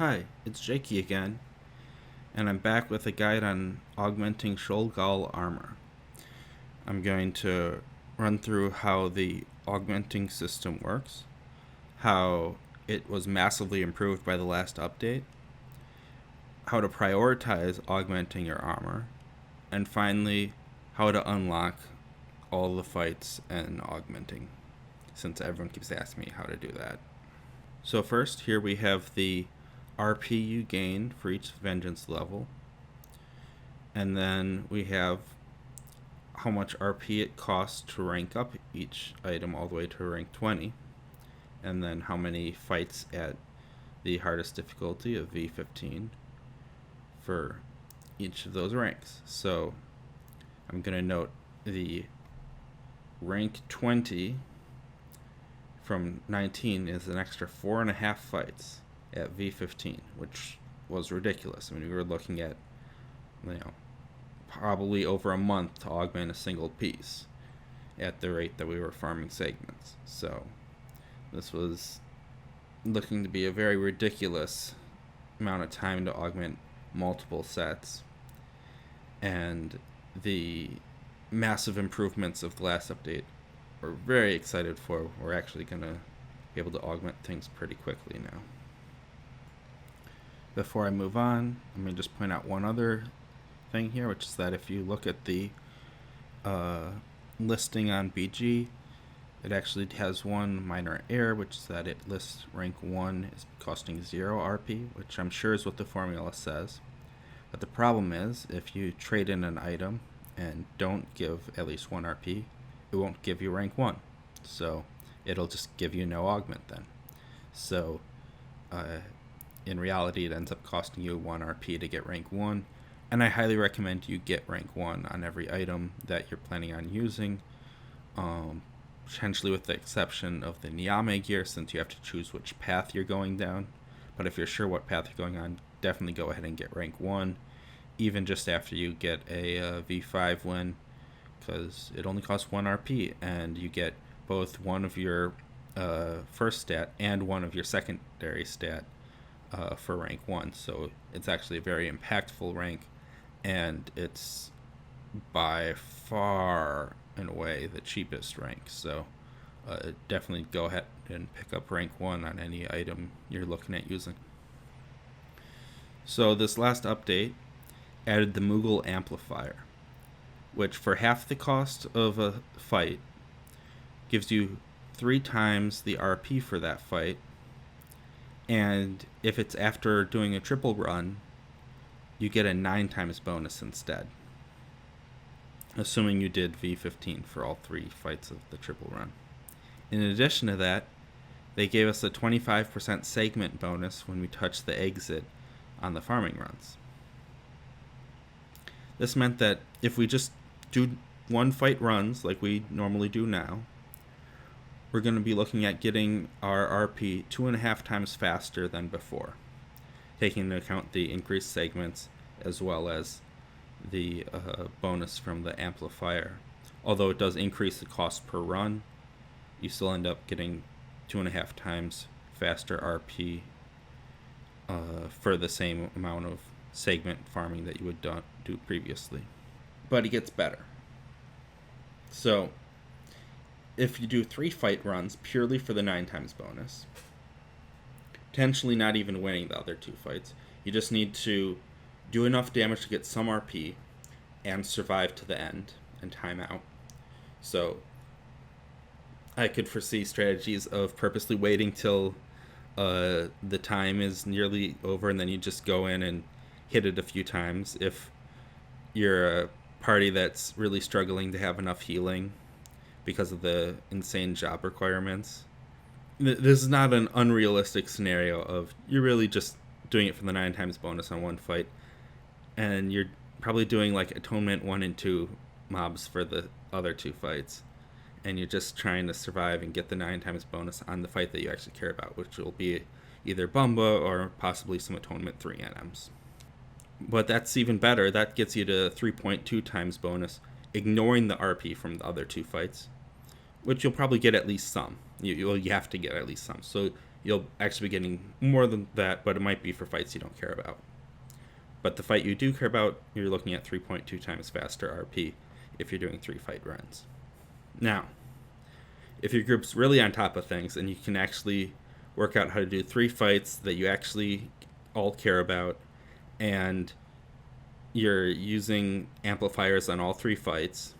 Hi, it's Jakey again, and I'm back with a guide on augmenting Shoel Gaol armor. I'm going to run through how the augmenting system works, how it was massively improved by the last update, how to prioritize augmenting your armor, and finally, how to unlock all the fights and augmenting, since everyone keeps asking me how to do that. So first, here we have the RP you gain for each vengeance level, and then we have how much RP it costs to rank up each item all the way to rank 20, and then how many fights at the hardest difficulty of V15 for each of those ranks. So I'm going to note the rank 20 from 19 is an extra 4.5 fights at V15, which was ridiculous. I mean, we were looking at, probably over a month to augment a single piece at the rate that we were farming segments. So this was looking to be a very ridiculous amount of time to augment multiple sets. And the massive improvements of the last update we're very excited for. We're actually going to be able to augment things pretty quickly now. Before I move on, let me just point out one other thing here, which is that if you look at the listing on BG, it actually has one minor error, which is that it lists rank 1 is costing 0 RP, which I'm sure is what the formula says. But the problem is, if you trade in an item and don't give at least 1 RP, it won't give you rank 1. So it'll just give you no augment then. So in reality, it ends up costing you 1 RP to get rank 1. And I highly recommend you get rank 1 on every item that you're planning on using. Potentially with the exception of the Nyame gear, since you have to choose which path you're going down. But if you're sure what path you're going on, definitely go ahead and get rank 1, even just after you get a V5 win, because it only costs 1 RP, and you get both one of your first stat and one of your secondary stat for rank 1. So it's actually a very impactful rank, and it's by far and away the cheapest rank. So definitely go ahead and pick up rank 1 on any item you're looking at using. So this last update added the Moogle Amplifier, which for half the cost of a fight gives you 3 times the RP for that fight, and if it's after doing a triple run, you get a 9 times bonus instead, assuming you did V15 for all 3 fights of the triple run. In addition to that, they gave us a 25% segment bonus when we touch the exit on the farming runs. This meant that if we just do 1 fight runs like we normally do now, we're going to be looking at getting our RP 2.5 times faster than before, taking into account the increased segments as well as the bonus from the amplifier. Although it does increase the cost per run, you still end up getting 2.5 times faster RP for the same amount of segment farming that you would do previously. But it gets better. So if you do 3 fight runs purely for the 9 times bonus, potentially not even winning the other 2 fights, you just need to do enough damage to get some RP and survive to the end and time out. So I could foresee strategies of purposely waiting till the time is nearly over, and then you just go in and hit it a few times if you're a party that's really struggling to have enough healing because of the insane job requirements. This is not an unrealistic scenario of you're really just doing it for the 9 times bonus on 1 fight, and you're probably doing like Atonement 1 and 2 mobs for the other 2 fights, and you're just trying to survive and get the 9 times bonus on the fight that you actually care about, which will be either Bumba or possibly some Atonement 3 NMs. But that's even better. That gets you to 3.2 times bonus, ignoring the RP from the other 2 fights, which you'll probably get at least some. You have to get at least some. So you'll actually be getting more than that, but it might be for fights you don't care about. But the fight you do care about, you're looking at 3.2 times faster RP if you're doing 3 fight runs. Now, if your group's really on top of things and you can actually work out how to do 3 fights that you actually all care about, and you're using amplifiers on all 3 fights,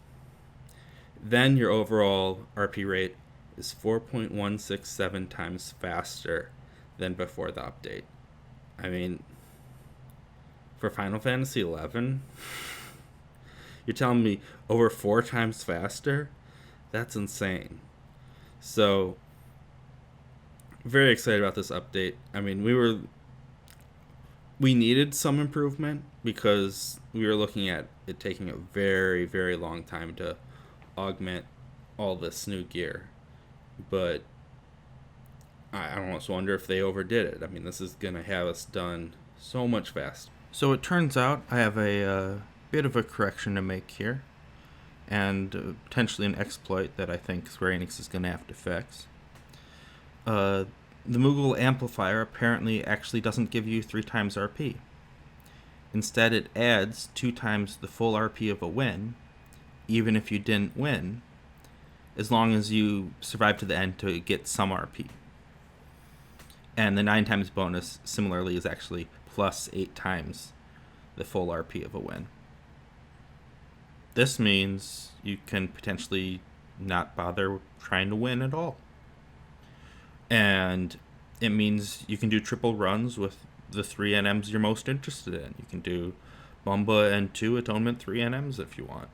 then your overall RP rate is 4.167 times faster than before the update. I mean, for Final Fantasy XI, you're telling me over 4 times faster? That's insane. So, very excited about this update. I mean, we needed some improvement because we were looking at it taking a very, very long time to augment all this new gear. But I almost wonder if they overdid it. I mean, this is going to have us done so much faster. So it turns out I have a bit of a correction to make here, and potentially an exploit that I think Square Enix is going to have to fix. The Moogle Amplifier apparently actually doesn't give you 3 times RP. Instead, it adds 2 times the full RP of a win, even if you didn't win, as long as you survive to the end to get some RP. And the 9 times bonus, similarly, is actually plus 8 times the full RP of a win. This means you can potentially not bother trying to win at all. And it means you can do triple runs with the 3 NMs you're most interested in. You can do Bumba and 2 Atonement 3 NMs if you want.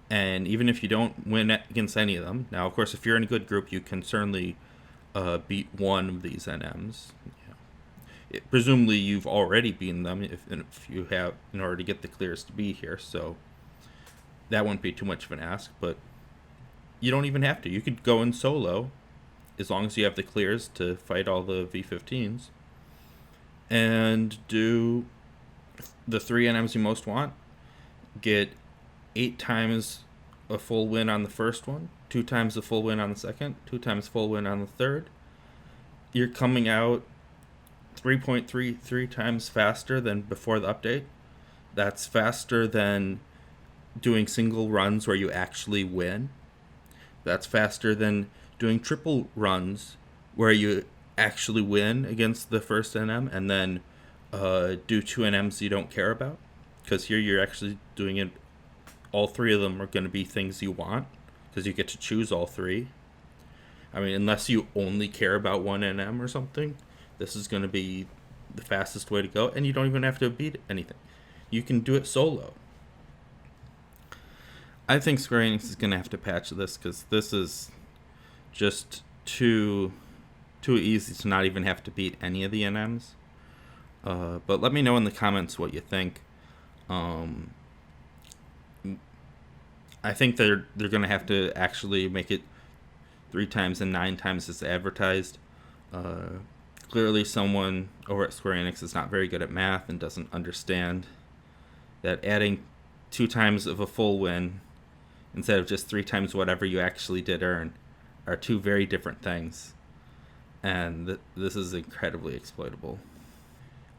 And even if you don't win against any of them, now, of course, if you're in a good group, you can certainly beat one of these NMs. Presumably, you've already beaten them if you have, in order to get the clears to be here, so that wouldn't be too much of an ask, but you don't even have to. You could go in solo, as long as you have the clears to fight all the V15s, and do the 3 NMs you most want, get 8 times a full win on the first one, 2 times the full win on the second, 2 times full win on the third. You're coming out 3.33 times faster than before the update. That's faster than doing single runs where you actually win. That's faster than doing triple runs where you actually win against the first NM and then do 2 NMs you don't care about. Because here you're actually doing it. All 3 of them are going to be things you want because you get to choose all 3. I mean, unless you only care about 1 NM or something, this is going to be the fastest way to go, and you don't even have to beat anything. You can do it solo. I think Square Enix is going to have to patch this because this is just too easy to not even have to beat any of the NMs. But let me know in the comments what you think. I think they're going to have to actually make it 3 times and 9 times as advertised. Clearly someone over at Square Enix is not very good at math and doesn't understand that adding 2 times of a full win instead of just 3 times whatever you actually did earn are 2 very different things. And this is incredibly exploitable.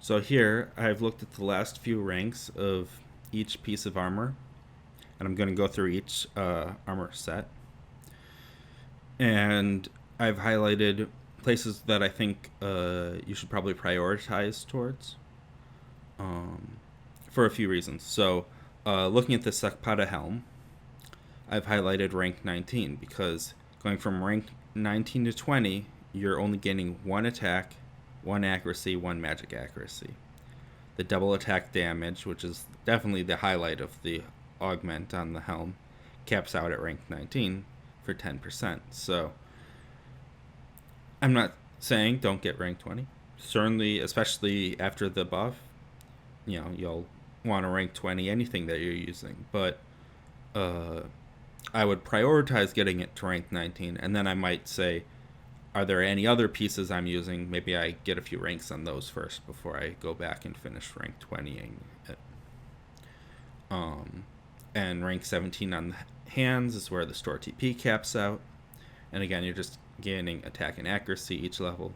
So here, I've looked at the last few ranks of each piece of armor, and I'm going to go through each armor set. And I've highlighted places that I think you should probably prioritize towards for a few reasons. So, looking at the Sakpata helm, I've highlighted rank 19 because going from rank 19 to 20, you're only gaining 1 attack, 1 accuracy, 1 magic accuracy. The double attack damage, which is definitely the highlight of the augment on the helm, caps out at rank 19 for 10%. So I'm not saying don't get rank 20. Certainly, especially after the buff, you'll want to rank 20 anything that you're using. But I would prioritize getting it to rank 19, and then I might say, are there any other pieces I'm using? Maybe I get a few ranks on those first before I go back and finish rank 20ing it. And rank 17 on the hands is where the store TP caps out. And again, you're just gaining attack and accuracy each level.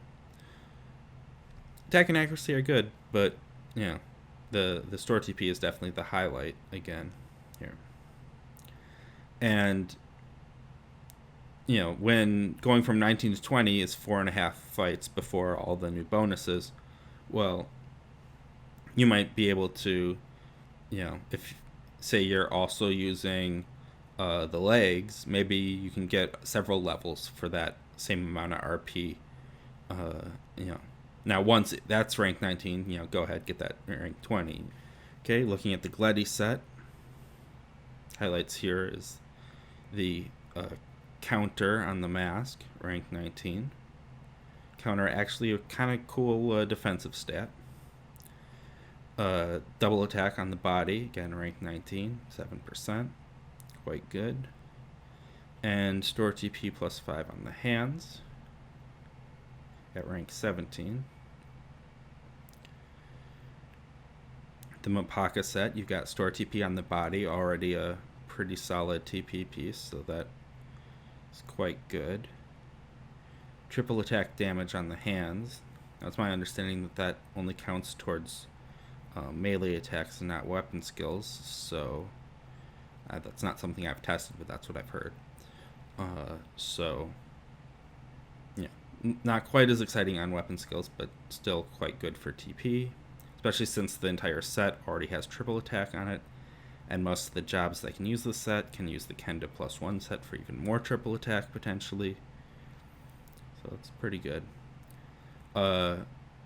Attack and accuracy are good, but the store TP is definitely the highlight again here. And when going from 19 to 20 is 4.5 fights before all the new bonuses, well, you might be able to, if say you're also using the legs, maybe you can get several levels for that same amount of RP. Now once that's rank 19, go ahead, get that rank 20. Okay, looking at the Gleti set, highlights here is the counter on the mask, rank 19. Counter actually a kind of cool defensive stat. Double attack on the body, again rank 19, 7%, quite good. And store TP plus 5 on the hands at rank 17. The Mpaca set, you've got store TP on the body, already a pretty solid TP piece, so that is quite good. Triple attack damage on the hands. Now it's my understanding that only counts towards melee attacks and not weapon skills, so that's not something I've tested, but that's what I've heard. Not quite as exciting on weapon skills, but still quite good for TP, especially since the entire set already has triple attack on it, and most of the jobs that can use this set can use the Kenda +1 set for even more triple attack potentially. So it's pretty good.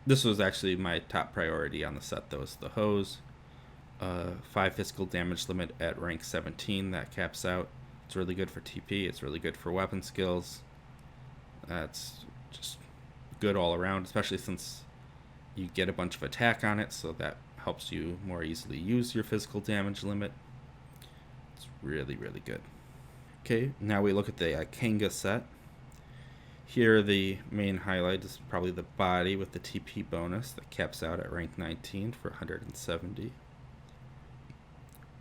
This was actually my top priority on the set, though, is the hose. 5 physical damage limit at rank 17, that caps out. It's really good for TP, it's really good for weapon skills. That's just good all around, especially since you get a bunch of attack on it, so that helps you more easily use your physical damage limit. It's really, really good. Okay, now we look at the Ikenga set. Here the main highlight is probably the body with the TP bonus that caps out at rank 19 for 170.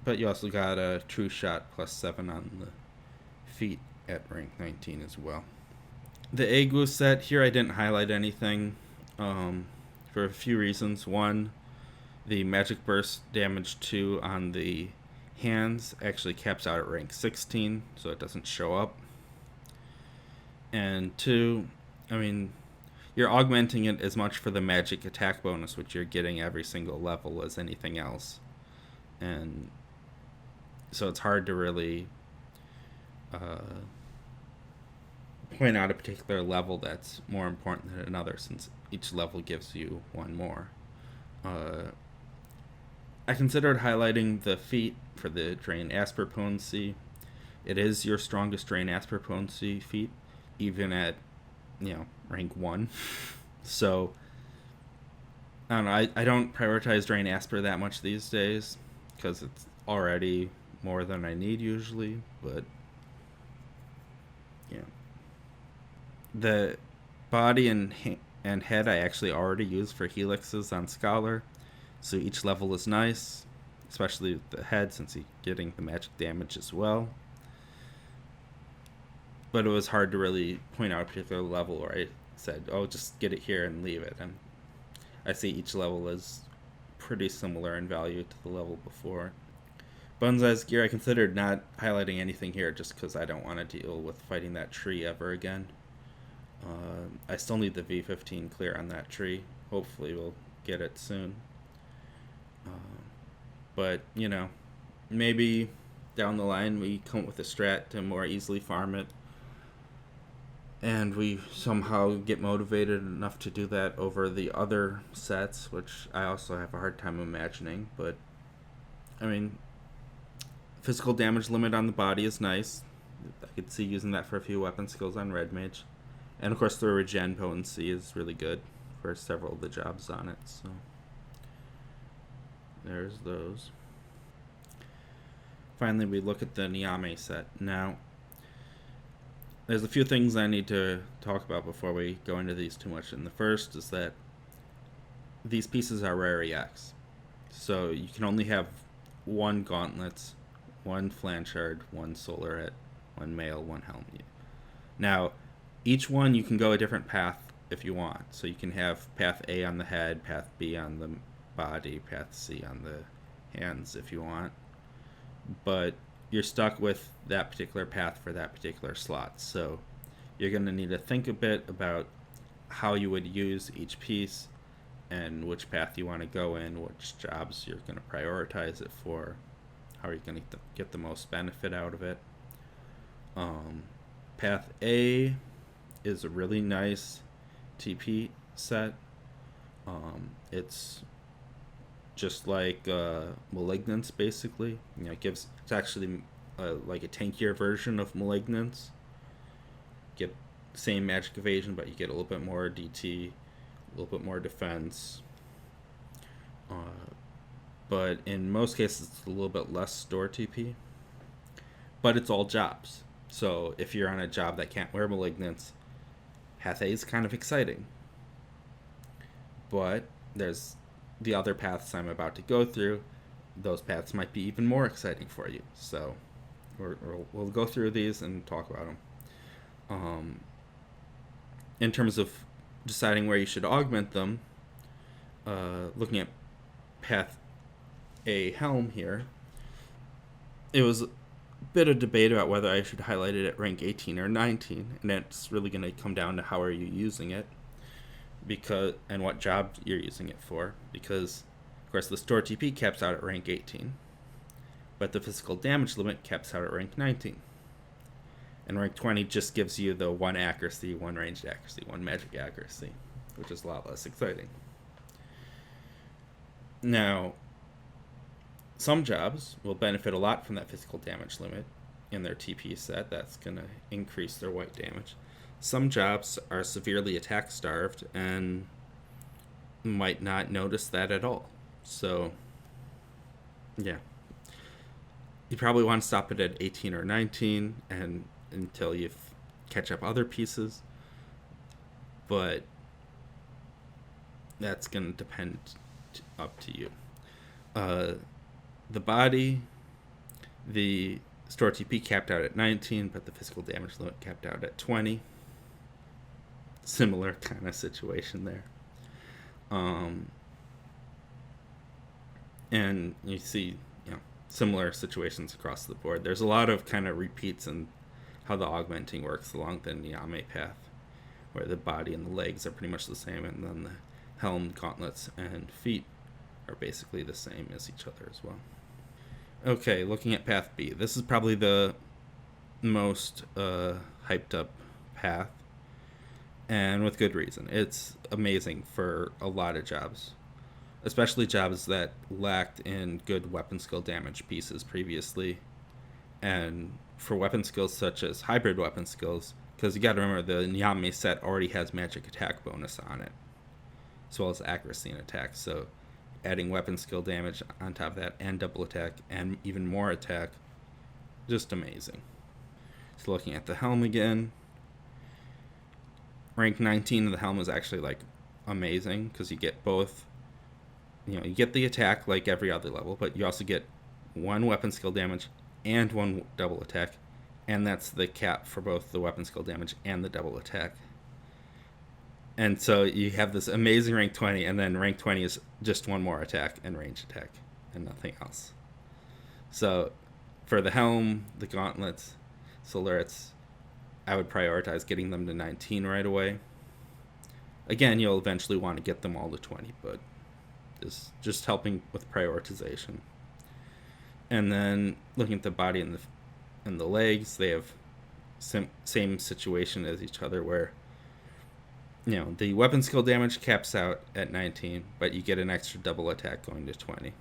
But you also got a true shot +7 on the feet at rank 19 as well. The Agwu set, here I didn't highlight anything for a few reasons. One, the magic burst damage 2 on the hands actually caps out at rank 16, so it doesn't show up. And 2, you're augmenting it as much for the magic attack bonus, which you're getting every single level, as anything else. And so it's hard to really point out a particular level that's more important than another, since each level gives you one more. I considered highlighting the feat for the Drain Asper potency. It is your strongest Drain Asper potency feat, even at rank 1. So I don't know, I don't prioritize Drain Asper that much these days because it's already more than I need usually, but the body and head I actually already use for helixes on Scholar, so each level is nice, especially the head since he's getting the magic damage as well. But it was hard to really point out a particular level where I said, oh, just get it here and leave it. And I see each level is pretty similar in value to the level before. Bunzi's gear, I considered not highlighting anything here just because I don't want to deal with fighting that tree ever again. I still need the V15 clear on that tree. Hopefully we'll get it soon. But, maybe down the line we come up with a strat to more easily farm it. And we somehow get motivated enough to do that over the other sets, which I also have a hard time imagining. But, physical damage limit on the body is nice. I could see using that for a few weapon skills on Red Mage. And, of course, the regen potency is really good for several of the jobs on it. So, there's those. Finally, we look at the Nyame set. Now, there's a few things I need to talk about before we go into these too much. And the first is that these pieces are rare EX. So you can only have 1 Gauntlets, 1 Flanchard, 1 Solaret, 1 Mail, 1 Helmet. Now, each one you can go a different path if you want. So you can have path A on the head, path B on the body, path C on the hands if you want. But you're stuck with that particular path for that particular slot. So you're going to need to think a bit about how you would use each piece and which path you want to go in, which jobs you're going to prioritize it for, how are you going to get the most benefit out of it. Path A is a really nice TP set. It's just like Malignance, basically. You know, it's actually like a tankier version of Malignance. Get same magic evasion, but you get a little bit more DT, a little bit more defense. But in most cases, it's a little bit less store TP. But it's all jobs. So if you're on a job that can't wear Malignance, Path A is kind of exciting. But there's the other paths I'm about to go through. Those paths might be even more exciting for you. So we'll go through these and talk about them. In terms of deciding where you should augment them, looking at Path A Helm here, it was a bit of debate about whether I should highlight it at rank 18 or 19, and that's really going to come down to how are you using it, and what job you're using it for, because of course the store TP caps out at rank 18, but the physical damage limit caps out at rank 19. And rank 20 just gives you the 1 accuracy, 1 ranged accuracy, 1 magic accuracy, which is a lot less exciting. Now, some jobs will benefit a lot from that physical damage limit in their TP set. That's going to increase their white damage. Some jobs are severely attack starved and might not notice that at all. So, yeah. You probably want to stop it at 18 or 19 and until you catch up other pieces, but that's going to depend up to you. The body, the store TP capped out at 19, but the physical damage limit capped out at 20. Similar kind of situation there. And you see, similar situations across the board. There's a lot of kind of repeats in how the augmenting works along the Nyame path, where the body and the legs are pretty much the same, and then the helm, gauntlets, and feet are basically the same as each other as well. Okay, looking at Path B. This is probably the most hyped up path, and with good reason. It's amazing for a lot of jobs, especially jobs that lacked in good weapon skill damage pieces previously, and for weapon skills such as hybrid weapon skills, because you got to remember the Nyame set already has magic attack bonus on it, as well as accuracy and attack, so adding weapon skill damage on top of that and double attack and even more attack, just amazing. So looking at the helm again, rank 19 of the helm is actually like amazing because you get both, you get the attack like every other level, but you also get 1 weapon skill damage and 1 double attack, and that's the cap for both the weapon skill damage and the double attack. And so you have this amazing rank 20, and then rank 20 is just 1 more attack and range attack and nothing else. So for the helm, the gauntlets, solarates, I would prioritize getting them to 19 right away. Again, you'll eventually want to get them all to 20, but just helping with prioritization. And then looking at the body and the legs, they have same situation as each other, where the weapon skill damage caps out at 19, but you get an extra double attack going to 20.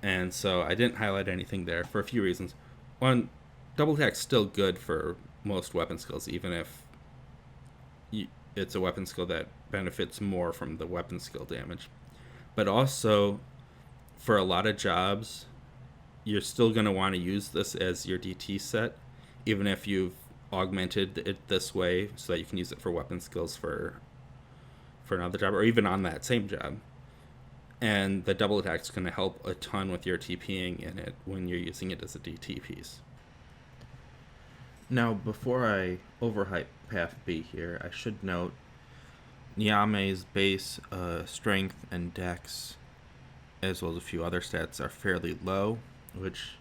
And so I didn't highlight anything there for a few reasons. One, double attack's still good for most weapon skills, even if it's a weapon skill that benefits more from the weapon skill damage. But also, for a lot of jobs, you're still going to want to use this as your DT set, even if you've augmented it this way so that you can use it for weapon skills for another job, or even on that same job. And the double attack is going to help a ton with your TPing in it when you're using it as a DT piece. Now, before I overhype Path B here, I should note Nyame's base strength and dex, as well as a few other stats, are fairly low, which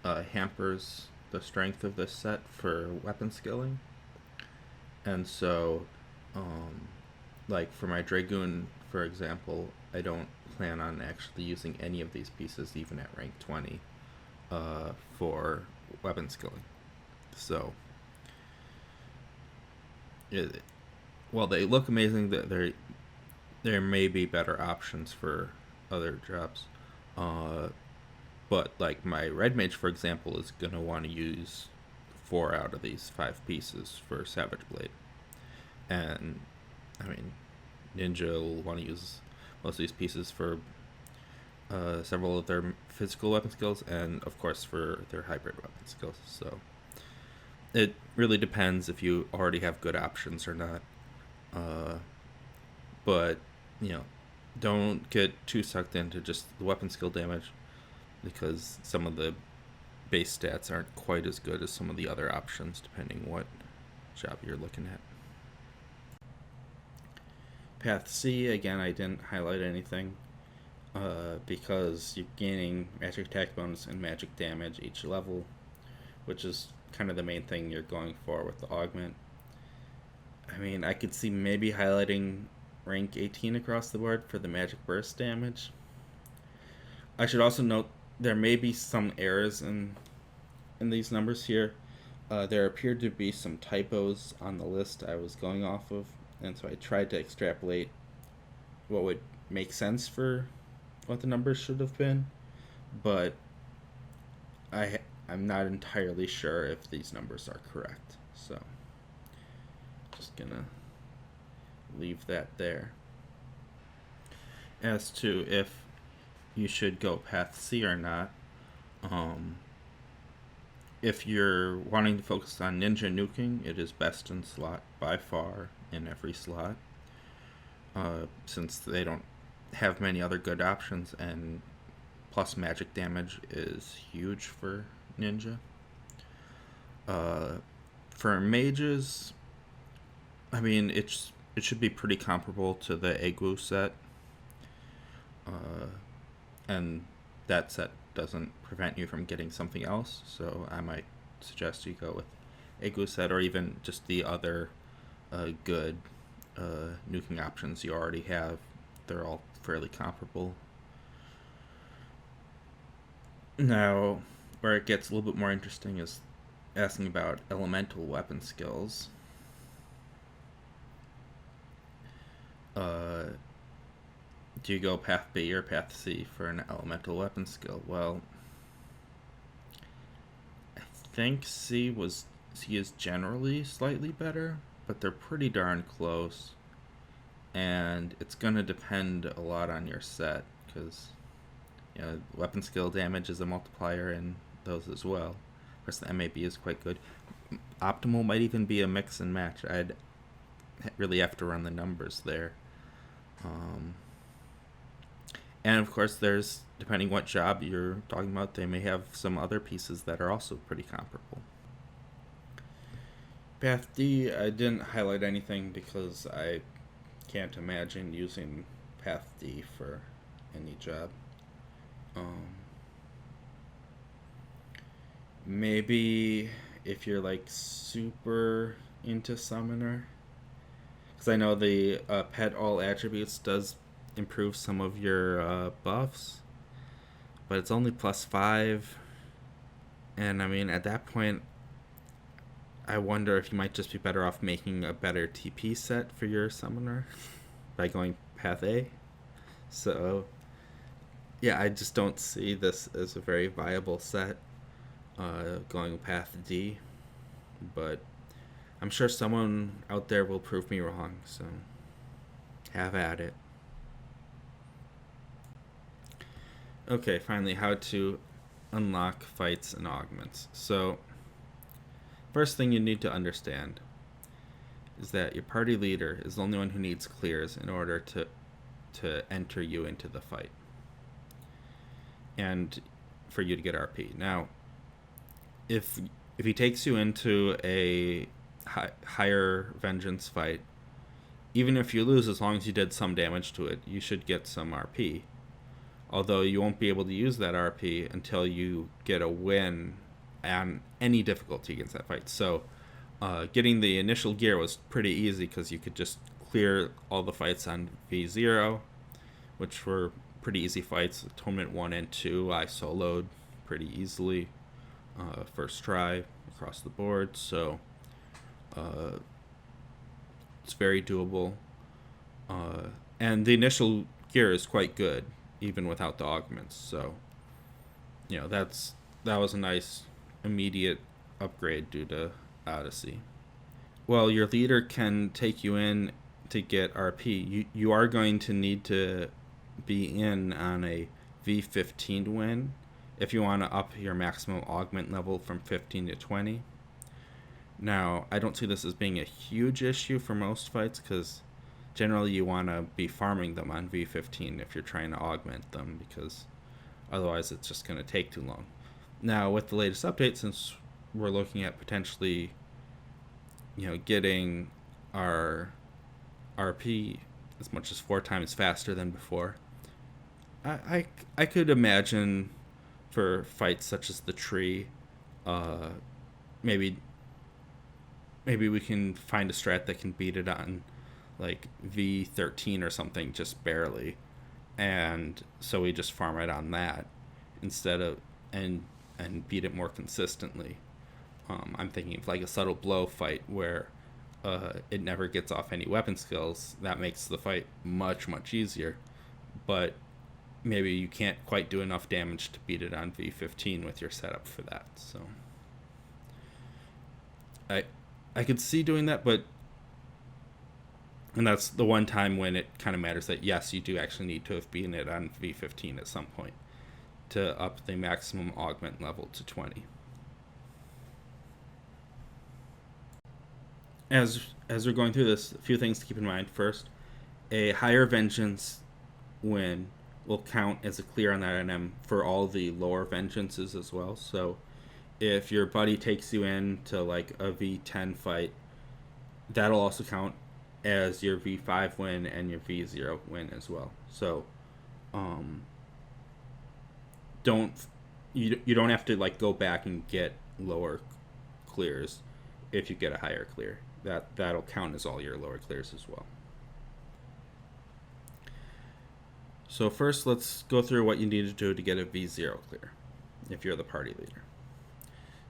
hampers the strength of this set for weapon skilling. And so, like for my Dragoon, for example, I don't plan on actually using any of these pieces, even at rank 20, for weapon skilling. So, while they look amazing, there may be better options for other jobs. But like my Red Mage, for example, is going to want to use 4 out of these 5 pieces for Savage Blade. And, I mean, Ninja will want to use most of these pieces for several of their physical weapon skills and, of course, for their hybrid weapon skills. So it really depends if you already have good options or not. But, don't get too sucked into just the weapon skill damage, because some of the base stats aren't quite as good as some of the other options, depending what job you're looking at. Path C, again, I didn't highlight anything, because you're gaining magic attack bonus and magic damage each level, which is kind of the main thing you're going for with the augment. I mean, I could see maybe highlighting rank 18 across the board for the magic burst damage. I should also note there may be some errors in these numbers here. There appeared to be some typos on the list I was going off of, and so I tried to extrapolate what would make sense for what the numbers should have been, but I'm not entirely sure if these numbers are correct, so just gonna leave that there. As to if you should go path C or not, if you're wanting to focus on ninja nuking, it is best in slot by far in every slot, since they don't have many other good options, and plus magic damage is huge for ninja. For mages, I mean, it should be pretty comparable to the Agwu set, and that set doesn't prevent you from getting something else, so I might suggest you go with Agwu set, or even just the other good nuking options you already have. They're all fairly comparable. Now, where it gets a little bit more interesting is asking about elemental weapon skills. Do you go path B or path C for an elemental weapon skill? Well, I think C is generally slightly better, but they're pretty darn close, and it's gonna depend a lot on your set, because weapon skill damage is a multiplier in those as well. Of course, the MAB is quite good. Optimal might even be a mix and match. I'd really have to run the numbers there. And of course, there's, depending what job you're talking about, they may have some other pieces that are also pretty comparable. Path D, I didn't highlight anything because I can't imagine using Path D for any job. Maybe if you're like super into Summoner, because I know the pet all attributes does improve some of your buffs, but it's only +5, and I mean, at that point, I wonder if you might just be better off making a better TP set for your Summoner by going path A. So yeah, I just don't see this as a very viable set, going path D, but I'm sure someone out there will prove me wrong, so have at it. Okay, finally, how to unlock fights and augments. So, first thing you need to understand is that your party leader is the only one who needs clears in order to enter you into the fight, and for you to get RP. Now, if he takes you into a higher vengeance fight, even if you lose, as long as you did some damage to it, you should get some RP. Although you won't be able to use that RP until you get a win on any difficulty against that fight. So getting the initial gear was pretty easy because you could just clear all the fights on V0, which were pretty easy fights. Atonement 1 and 2 I soloed pretty easily first try across the board, so it's very doable. And the initial gear is quite good even without the augments, so that was a nice immediate upgrade due to Odyssey. Well, your leader can take you in to get RP. You are going to need to be in on a V15 win if you want to up your maximum augment level from 15 to 20. Now, I don't see this as being a huge issue for most fights because generally you want to be farming them on V15 if you're trying to augment them, because otherwise it's just going to take too long. Now, with the latest update, since we're looking at potentially getting our RP as much as 4 times faster than before, I could imagine for fights such as the tree, maybe we can find a strat that can beat it on like V13 or something, just barely, and so we just farm it on that instead of and beat it more consistently. I'm thinking of like a subtle blow fight where it never gets off any weapon skills. That makes the fight much easier, but maybe you can't quite do enough damage to beat it on V15 with your setup for that. So I could see doing that, and that's the one time when it kind of matters that yes, you do actually need to have been it on V15 at some point to up the maximum augment level to 20. As we're going through this, a few things to keep in mind. First, a higher vengeance win will count as a clear on that NM for all the lower vengeances as well. So if your buddy takes you in to like a V10 fight, that'll also count as your V5 win and your V0 win as well. So you don't have to like go back and get lower clears if you get a higher clear. That'll count as all your lower clears as well. So first, let's go through what you need to do to get a V0 clear if you're the party leader.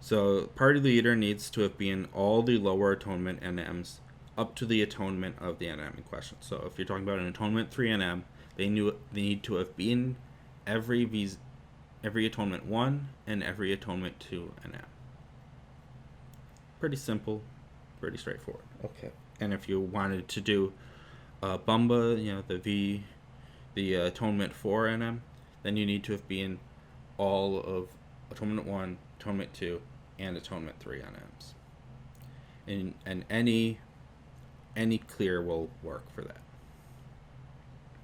So party leader needs to have been all the lower atonement NMs up to the atonement of the NM in question. So if you're talking about an atonement 3 NM, they need to have been every atonement 1 and every atonement 2 NM. Pretty simple, pretty straightforward. Okay. And if you wanted to do Bumba, the atonement 4 NM, then you need to have been all of atonement 1, atonement 2, and atonement 3 NMs. And any clear will work for that.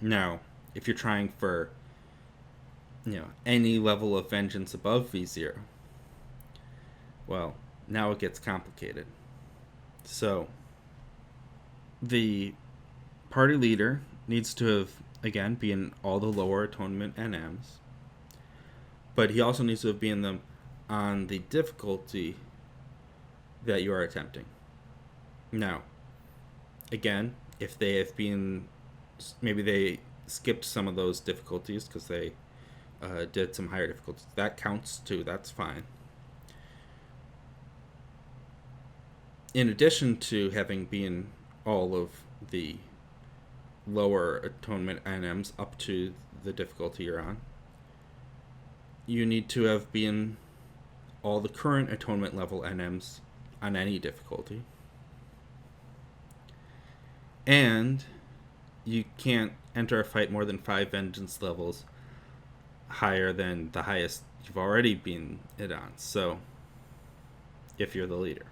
Now, if you're trying for any level of vengeance above V0, well, now it gets complicated. So the party leader needs to have, again, been all the lower atonement NMs, but he also needs to have been them on the difficulty that you are attempting. Now, again, if they have been, maybe they skipped some of those difficulties because they did some higher difficulties, that counts too, that's fine. In addition to having been all of the lower atonement NMs up to the difficulty you're on, you need to have been all the current atonement level NMs on any difficulty. And you can't enter a fight more than 5 vengeance levels higher than the highest you've already been it on. So, if you're the leader.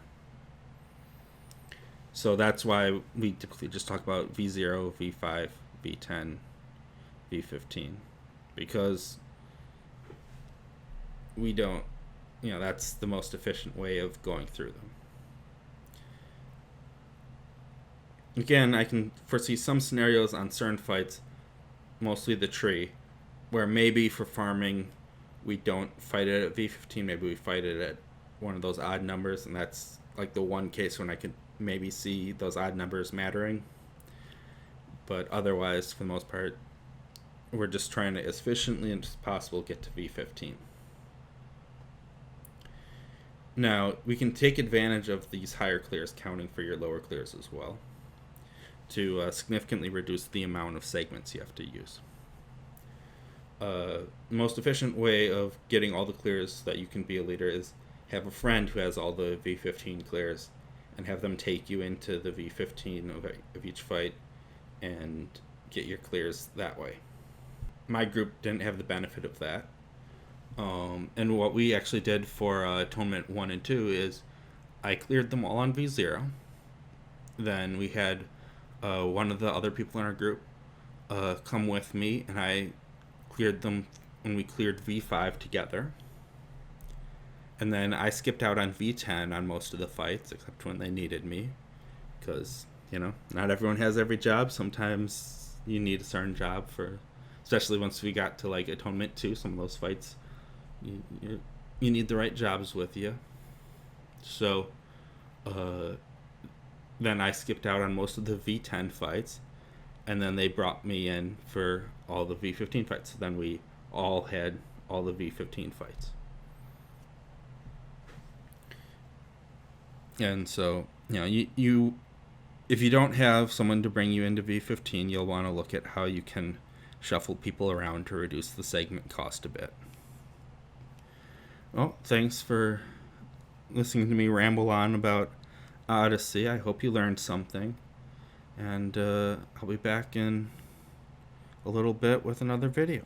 So that's why we typically just talk about V0, V5, V10, V15. Because we don't, that's the most efficient way of going through them. Again, I can foresee some scenarios on certain fights, mostly the tree, where maybe for farming we don't fight it at V15, maybe we fight it at one of those odd numbers, and that's like the one case when I could maybe see those odd numbers mattering. But otherwise, for the most part, we're just trying to, as efficiently as possible, get to V15. Now, we can take advantage of these higher clears counting for your lower clears as well to significantly reduce the amount of segments you have to use. Most efficient way of getting all the clears that you can be a leader is have a friend who has all the V15 clears and have them take you into the V15 of each fight and get your clears that way. My group didn't have the benefit of that. And what we actually did for Atonement 1 and 2 is I cleared them all on V0. Then we had one of the other people in our group come with me, and I cleared them when we cleared V5 together. And then I skipped out on V10 on most of the fights, except when they needed me. Because, not everyone has every job. Sometimes you need a certain job for... Especially once we got to, like, Atonement 2, some of those fights, you need the right jobs with you. So, then I skipped out on most of the V10 fights, and then they brought me in for all the V15 fights. So then we all had all the V15 fights. And so, you if you don't have someone to bring you into V15, you'll want to look at how you can shuffle people around to reduce the segment cost a bit. Well, thanks for listening to me ramble on about Odyssey. I hope you learned something. And I'll be back in a little bit with another video.